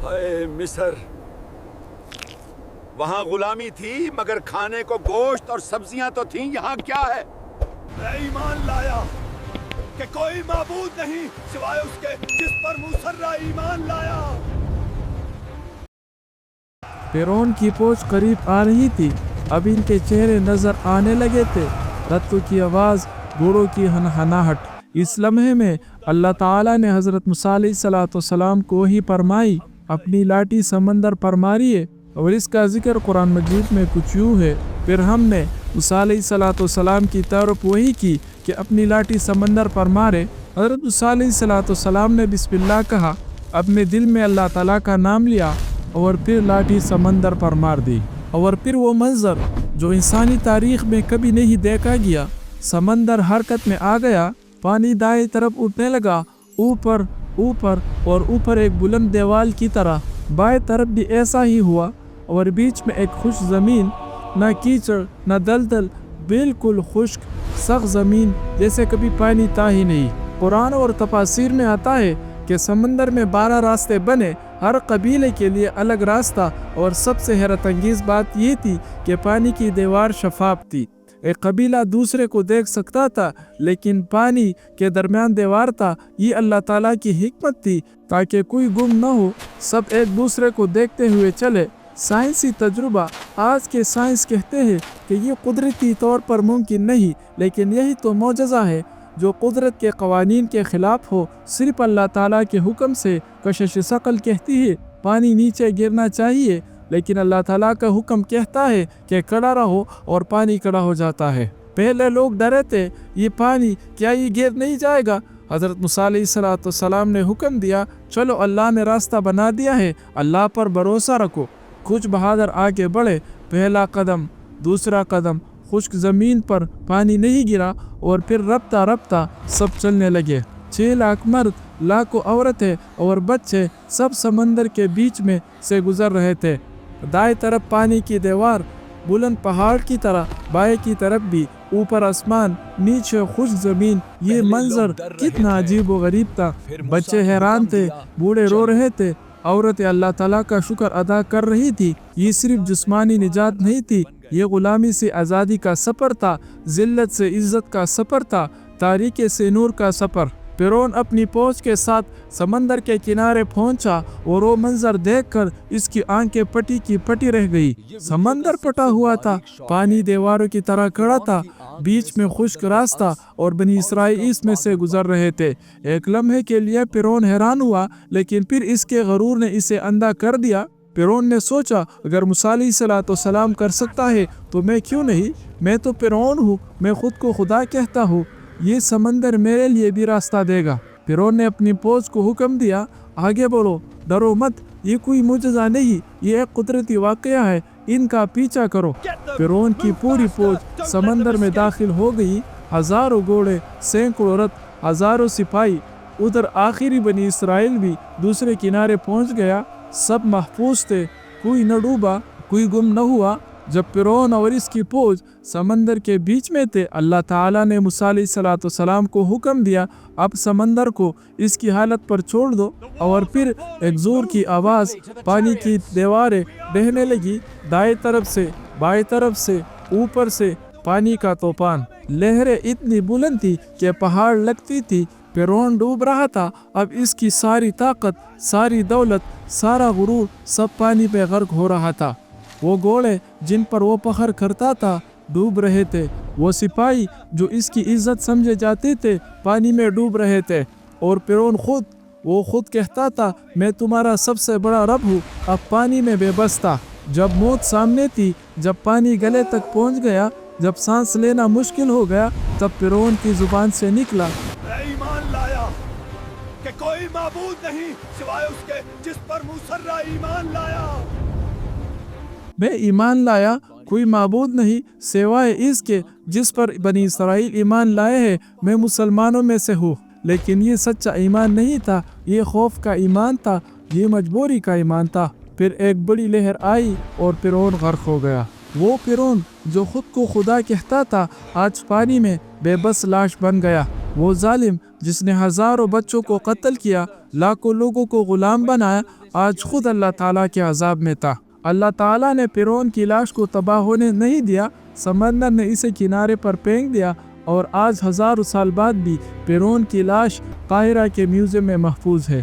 اے مصر، وہاں غلامی تھی مگر کھانے کو گوشت اور سبزیاں تو تھیں، یہاں کیا ہے؟ میں ایمان لایا کہ کوئی معبود نہیں سوائے اس کے جس پر مسرہ ایمان لایا۔ فرعون کی پہنچ قریب آ رہی تھی، اب ان کے چہرے نظر آنے لگے تھے، رتوں کی آواز، گھوڑوں کی ہنہناہٹ۔ اس لمحے میں اللہ تعالیٰ نے حضرت موسیٰ علیہ السلام کو وحی فرمائی، اپنی لاٹھی سمندر پر ماریے، اور اس کا ذکر قرآن مجید میں کچھ یوں ہے: پھر ہم نے موسیٰ علیہ السلام کی طرف وحی کی کہ اپنی لاٹھی سمندر پر مارے۔ حضرت موسیٰ علیہ السلام نے بسم اللہ کہا، اپنے دل میں اللہ تعالیٰ کا نام لیا، اور پھر لاٹھی سمندر پر مار دی۔ اور پھر وہ منظر جو انسانی تاریخ میں کبھی نہیں دیکھا گیا، سمندر حرکت میں آ گیا، پانی دائیں طرف اٹھنے لگا، اوپر اوپر اور اوپر ایک بلند دیوال کی طرح، بائیں طرف بھی ایسا ہی ہوا، اور بیچ میں ایک خشک زمین، نہ کیچڑ نہ دلدل، بالکل خشک سخت زمین جیسے کبھی پانی تھا ہی نہیں۔ قرآن اور تفاسیر میں آتا ہے کہ سمندر میں 12 راستے بنے، ہر قبیلے کے لیے الگ راستہ، اور سب سے حیرت انگیز بات یہ تھی کہ پانی کی دیوار شفاف تھی، ایک قبیلہ دوسرے کو دیکھ سکتا تھا، لیکن پانی کے درمیان دیوار تھا۔ یہ اللہ تعالیٰ کی حکمت تھی تاکہ کوئی گم نہ ہو، سب ایک دوسرے کو دیکھتے ہوئے چلے۔ سائنسی تجربہ، آج کے سائنس کہتے ہیں کہ یہ قدرتی طور پر ممکن نہیں، لیکن یہی تو معجزہ ہے جو قدرت کے قوانین کے خلاف ہو، صرف اللہ تعالیٰ کے حکم سے۔ کشش ثقل کہتی ہے پانی نیچے گرنا چاہیے، لیکن اللہ تعالیٰ کا حکم کہتا ہے کہ کھڑا رہو، اور پانی کھڑا ہو جاتا ہے۔ پہلے لوگ ڈرے تھے، یہ پانی کیا یہ گر نہیں جائے گا؟ حضرت موسیٰ علیہ السلام نے حکم دیا، چلو اللہ نے راستہ بنا دیا ہے، اللہ پر بھروسہ رکھو۔ کچھ بہادر آگے بڑھے، پہلا قدم، دوسرا قدم، خشک زمین پر پانی نہیں گرا، اور پھر رفتہ رفتہ سب چلنے لگے۔ 6 لاکھ مرد، لاکھوں عورتیں اور بچے سب سمندر کے بیچ میں سے گزر رہے تھے۔ دائیں طرف پانی کی دیوار بلند پہاڑ کی طرح، بائیں کی طرف بھی، اوپر آسمان، نیچے خشک زمین۔ یہ منظر کتنا عجیب و غریب تھا، بچے حیران تھے، بوڑھے رو رہے تھے، عورتیں اللہ تعالیٰ کا شکر ادا کر رہی تھی۔ یہ صرف جسمانی نجات نہیں تھی، یہ غلامی سے آزادی کا سفر تھا، ذلت سے عزت کا سفر تھا، تاریکی سے نور کا سفر۔ فرعون اپنی فوج کے ساتھ سمندر کے کنارے پہنچا، اور وہ منظر دیکھ کر اس کی آنکھیں پٹی کی پٹی رہ گئی۔ سمندر پٹا ہوا تھا، پانی دیواروں کی طرح کھڑا تھا، بیچ میں خشک راستہ، اور بنی اسرائیل اس میں سے گزر رہے تھے۔ ایک لمحے کے لیے فرعون حیران ہوا، لیکن پھر اس کے غرور نے اسے اندھا کر دیا۔ فرعون نے سوچا، اگر موسیٰ علیہ السلام کر سکتا ہے تو میں کیوں نہیں؟ میں تو فرعون ہوں، میں خود کو خدا کہتا ہوں، یہ سمندر میرے لیے بھی راستہ دے گا۔ فرعون نے اپنی فوج کو حکم دیا، آگے بڑھو، ڈرو مت، یہ کوئی معجزہ نہیں، یہ ایک قدرتی واقعہ ہے، ان کا پیچھا کرو۔ فرعون کی پوری فوج سمندر میں داخل ہو گئی، ہزاروں گھوڑے، سینکڑوں رتھ، ہزاروں سپاہی۔ ادھر آخری بنی اسرائیل بھی دوسرے کنارے پہنچ گیا، سب محفوظ تھے، کوئی نہ ڈوبا، کوئی گم نہ ہوا۔ جب فرعون اور اس کی فوج سمندر کے بیچ میں تھے، اللہ تعالیٰ نے موسیٰ علیہ السلام کو حکم دیا، اب سمندر کو اس کی حالت پر چھوڑ دو۔ اور پھر ایک زور کی آواز، پانی کی دیواریں بہنے لگی، دائیں طرف سے، بائیں طرف سے، اوپر سے پانی کا طوفان۔ لہریں اتنی بلند تھی کہ پہاڑ لگتی تھی۔ فرعون ڈوب رہا تھا، اب اس کی ساری طاقت، ساری دولت، سارا غرور سب پانی پہ غرق ہو رہا تھا۔ وہ گھوڑے جن پر وہ فخر کرتا تھا ڈوب رہے تھے، وہ سپاہی جو اس کی عزت سمجھے جاتے تھے پانی میں ڈوب رہے تھے، اور فرعون خود کہتا تھا، میں تمہارا سب سے بڑا رب ہوں، اب پانی میں بے بس تھا۔ جب موت سامنے تھی، جب پانی گلے تک پہنچ گیا، جب سانس لینا مشکل ہو گیا، تب فرعون کی زبان سے نکلا، میں ایمان لایا کہ کوئی معبود نہیں سوائے اس کے جس پر مسرہ ایمان لایا۔ میں ایمان لایا، کوئی معبود نہیں سوائے اس کے جس پر بنی اسرائیل ایمان لائے ہیں، میں مسلمانوں میں سے ہوں۔ لیکن یہ سچا ایمان نہیں تھا، یہ خوف کا ایمان تھا، یہ مجبوری کا ایمان تھا۔ پھر ایک بڑی لہر آئی اور فرعون غرق ہو گیا۔ وہ فرعون جو خود کو خدا کہتا تھا، آج پانی میں بے بس لاش بن گیا۔ وہ ظالم جس نے ہزاروں بچوں کو قتل کیا، لاکھوں لوگوں کو غلام بنایا، آج خود اللہ تعالیٰ کے عذاب میں تھا۔ اللہ تعالیٰ نے فرعون کی لاش کو تباہ ہونے نہیں دیا، سمندر نے اسے کنارے پر پھینک دیا، اور آج ہزاروں سال بعد بھی فرعون کی لاش قاہرہ کے میوزیم میں محفوظ ہے۔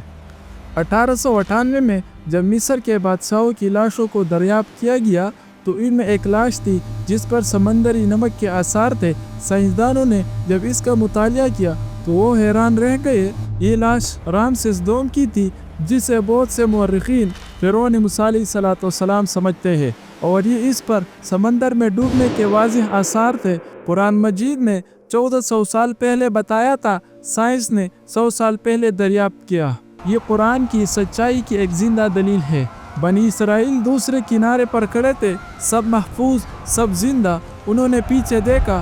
1898 میں جب مصر کے بادشاہوں کی لاشوں کو دریافت کیا گیا تو ان میں ایک لاش تھی جس پر سمندری نمک کے آثار تھے۔ سائنسدانوں نے جب اس کا مطالعہ کیا تو وہ حیران رہ گئے۔ یہ لاش رامسیس دوم کی تھی، جسے بہت سے مورخین فرعون موسیٰ علیہ السلام سمجھتے ہیں، اور یہ اس پر سمندر میں ڈوبنے کے واضح آثار تھے۔ قرآن مجید نے 1400 سال پہلے بتایا تھا، سائنس نے 100 سال پہلے دریافت کیا۔ یہ قرآن کی سچائی کی ایک زندہ دلیل ہے۔ بنی اسرائیل دوسرے کنارے پر کھڑے تھے، سب محفوظ، سب زندہ۔ انہوں نے پیچھے دیکھا،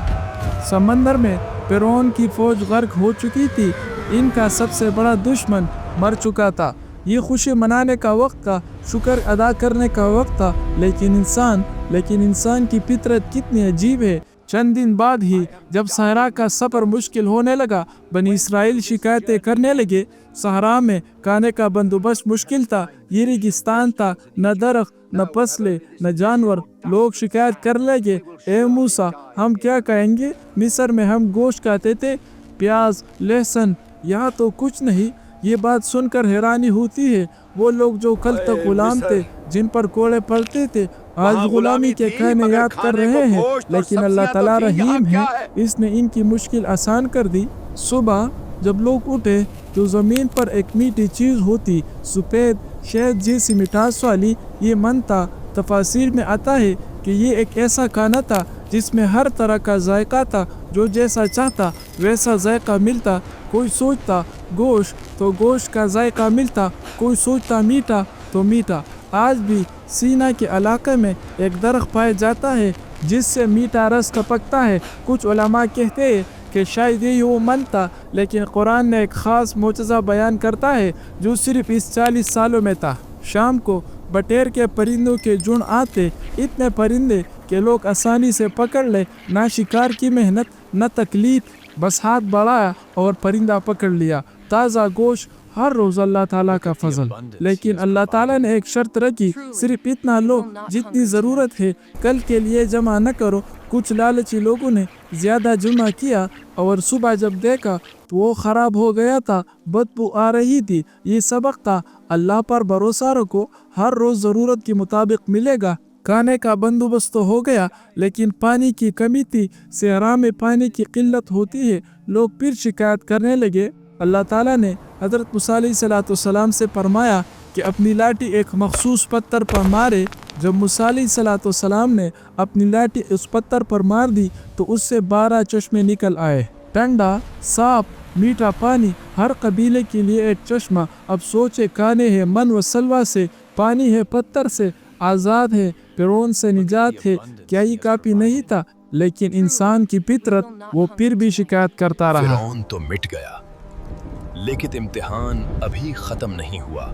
سمندر میں فرعون کی فوج غرق ہو چکی تھی، ان کا سب سے بڑا دشمن مر چکا تھا۔ یہ خوشی منانے کا وقت تھا، شکر ادا کرنے کا وقت تھا، لیکن انسان کی فطرت کتنی عجیب ہے۔ چند دن بعد ہی جب صحرا کا سفر مشکل ہونے لگا، بنی اسرائیل شکایتیں کرنے لگے۔ صحرا میں کھانے کا بندوبست مشکل تھا، یہ ریگستان تھا، نہ درخت، نہ فصلیں، نہ جانور۔ لوگ شکایت کرنے لگے، اے موسیٰ، ہم کیا کہیں گے؟ مصر میں ہم گوشت کھاتے تھے، پیاز، لہسن، یہاں تو کچھ نہیں۔ یہ بات سن کر حیرانی ہوتی ہے، وہ لوگ جو کل تک غلام تھے، جن پر کوڑے پڑتے تھے، آج غلامی کے کھانے یاد کر رہے ہیں۔ لیکن اللہ تعالیٰ رحیم ہے، اس نے ان کی مشکل آسان کر دی۔ صبح جب لوگ اٹھے تو زمین پر ایک میٹھی چیز ہوتی، سفید شہد جیسی مٹھاس والی۔ یہ من تھا۔ تفاسیر میں آتا ہے کہ یہ ایک ایسا کھانا تھا جس میں ہر طرح کا ذائقہ تھا، جو جیسا چاہتا ویسا ذائقہ ملتا۔ کوئی سوچتا گوشت تو گوشت کا ذائقہ ملتا، کوئی سوچتا میٹھا تو میٹھا۔ آج بھی سینا کے علاقے میں ایک درخت پایا جاتا ہے جس سے میٹھا رس ٹپکتا ہے۔ کچھ علماء کہتے ہیں کہ شاید یہ وہ من تھا، لیکن قرآن نے ایک خاص معجزہ بیان کرتا ہے جو صرف اس 40 سالوں میں تھا۔ شام کو بٹیر کے پرندوں کے جھنڈ آتے، اتنے پرندے کہ لوگ آسانی سے پکڑ لے، نہ شکار کی محنت نہ تکلیف، بس ہاتھ بڑھایا اور پرندہ پکڑ لیا۔ تازہ گوشت ہر روز اللہ تعالیٰ کا فضل، لیکن اللہ تعالیٰ نے ایک شرط رکھی، صرف اتنا لو جتنی ضرورت ہے، کل کے لیے جمع نہ کرو۔ کچھ لالچی لوگوں نے زیادہ جمع کیا، اور صبح جب دیکھا تو وہ خراب ہو گیا تھا، بدبو آ رہی تھی۔ یہ سبق تھا، اللہ پر بھروسہ رکھو، ہر روز ضرورت کے مطابق ملے گا۔ کھانے کا بندوبست تو ہو گیا، لیکن پانی کی کمی تھی، صحرا میں پانی کی قلت ہوتی ہے۔ لوگ پھر شکایت کرنے لگے۔ اللہ تعالیٰ نے حضرت موسیٰ علیہ السلام سے فرمایا کہ اپنی لاٹھی ایک مخصوص پتھر پر مارے۔ جب موسیٰ علیہ السلام نے اپنی لاٹھی اس پتھر پر مار دی تو اس سے 12 چشمے نکل آئے، ٹھنڈا، صاف، میٹھا پانی، ہر قبیلے کے لیے ایک چشمہ۔ اب سوچے، کھانے ہے من و سلوہ سے، پانی ہے پتھر سے، آزاد ہے، فرعون سے نجات ہے۔ کیا یہ کافی نہیں تھا؟ لیکن انسان کی فطرت، وہ پھر بھی شکایت کرتا رہا۔ فرعون تو مٹ گیا، لیکن امتحان ابھی ختم نہیں ہوا۔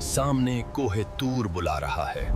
سامنے کوہ طور بلا رہا ہے۔